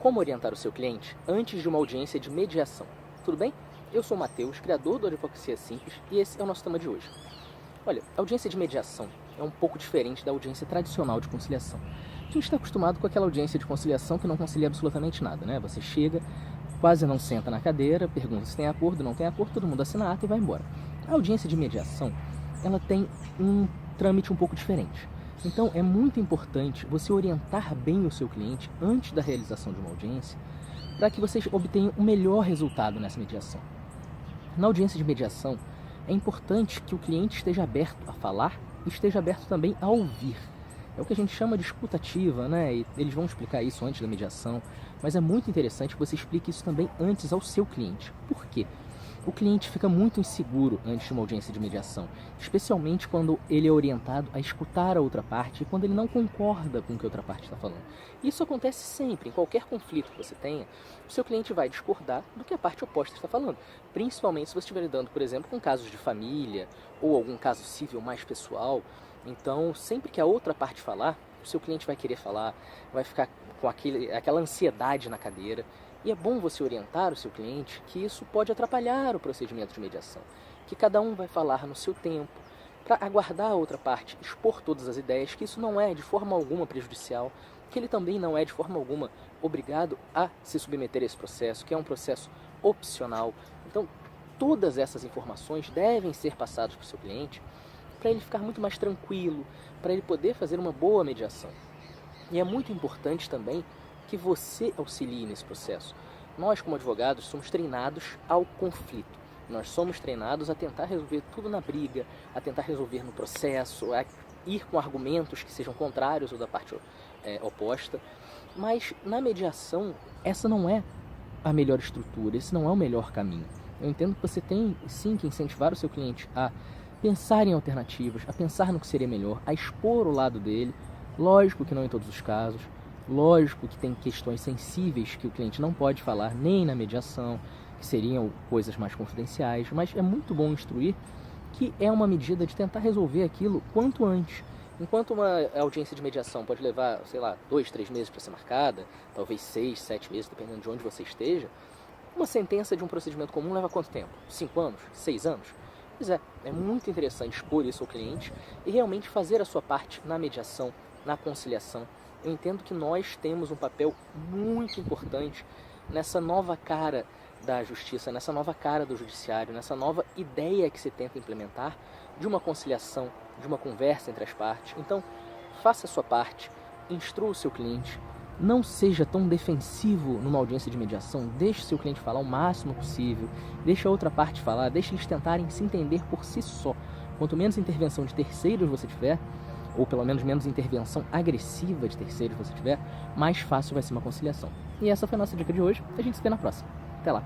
como orientar o seu cliente antes de uma audiência de mediação. Tudo bem? Eu sou o Matheus, criador do Advocacia Simples, e esse é o nosso tema de hoje. Olha, a audiência de mediação é um pouco diferente da audiência tradicional de conciliação. A gente está acostumado com aquela audiência de conciliação que não concilia absolutamente nada, né? Você chega, quase não senta na cadeira, pergunta se tem acordo, não tem acordo, todo mundo assina a ata e vai embora. A audiência de mediação, ela tem um trâmite um pouco diferente. Então, é muito importante você orientar bem o seu cliente antes da realização de uma audiência para que vocês obtenham o melhor resultado nessa mediação. Na audiência de mediação, é importante que o cliente esteja aberto a falar e esteja aberto também a ouvir. É o que a gente chama de escuta ativa, né? E eles vão explicar isso antes da mediação, mas é muito interessante que você explique isso também antes ao seu cliente. Por quê? O cliente fica muito inseguro antes de uma audiência de mediação, especialmente quando ele é orientado a escutar a outra parte e quando ele não concorda com o que a outra parte está falando. Isso acontece sempre, em qualquer conflito que você tenha, o seu cliente vai discordar do que a parte oposta está falando, principalmente se você estiver lidando, por exemplo, com casos de família ou algum caso civil mais pessoal. Então, sempre que a outra parte falar, o seu cliente vai querer falar, vai ficar com aquela ansiedade na cadeira. E é bom você orientar o seu cliente que isso pode atrapalhar o procedimento de mediação, que cada um vai falar no seu tempo, para aguardar a outra parte, expor todas as ideias, que isso não é de forma alguma prejudicial, que ele também não é de forma alguma obrigado a se submeter a esse processo, que é um processo opcional. Então, todas essas informações devem ser passadas para o seu cliente para ele ficar muito mais tranquilo, para ele poder fazer uma boa mediação. E é muito importante também que você auxilie nesse processo. Nós, como advogados, somos treinados ao conflito. Nós somos treinados a tentar resolver tudo na briga, a tentar resolver no processo, a ir com argumentos que sejam contrários ou da parte oposta. Mas na mediação, essa não é a melhor estrutura, esse não é o melhor caminho. Eu entendo que você tem sim que incentivar o seu cliente a pensar em alternativas, a pensar no que seria melhor, a expor o lado dele. Lógico que não em todos os casos. Lógico que tem questões sensíveis que o cliente não pode falar nem na mediação, que seriam coisas mais confidenciais, mas é muito bom instruir que é uma medida de tentar resolver aquilo quanto antes. Enquanto uma audiência de mediação pode levar, 2, 3 meses para ser marcada, talvez 6, 7 meses, dependendo de onde você esteja, uma sentença de um procedimento comum leva quanto tempo? 5 anos? 6 anos? Pois é muito interessante expor isso ao cliente e realmente fazer a sua parte na mediação, na conciliação. Eu entendo que nós temos um papel muito importante nessa nova cara da justiça, nessa nova cara do judiciário, nessa nova ideia que se tenta implementar de uma conciliação, de uma conversa entre as partes. Então, faça a sua parte, instrua o seu cliente, não seja tão defensivo numa audiência de mediação, deixe o seu cliente falar o máximo possível, deixe a outra parte falar, deixe eles tentarem se entender por si só. Quanto menos intervenção de terceiros você tiver, ou pelo menos menos intervenção agressiva de terceiros você tiver, mais fácil vai ser uma conciliação. E essa foi a nossa dica de hoje. A gente se vê na próxima. Até lá!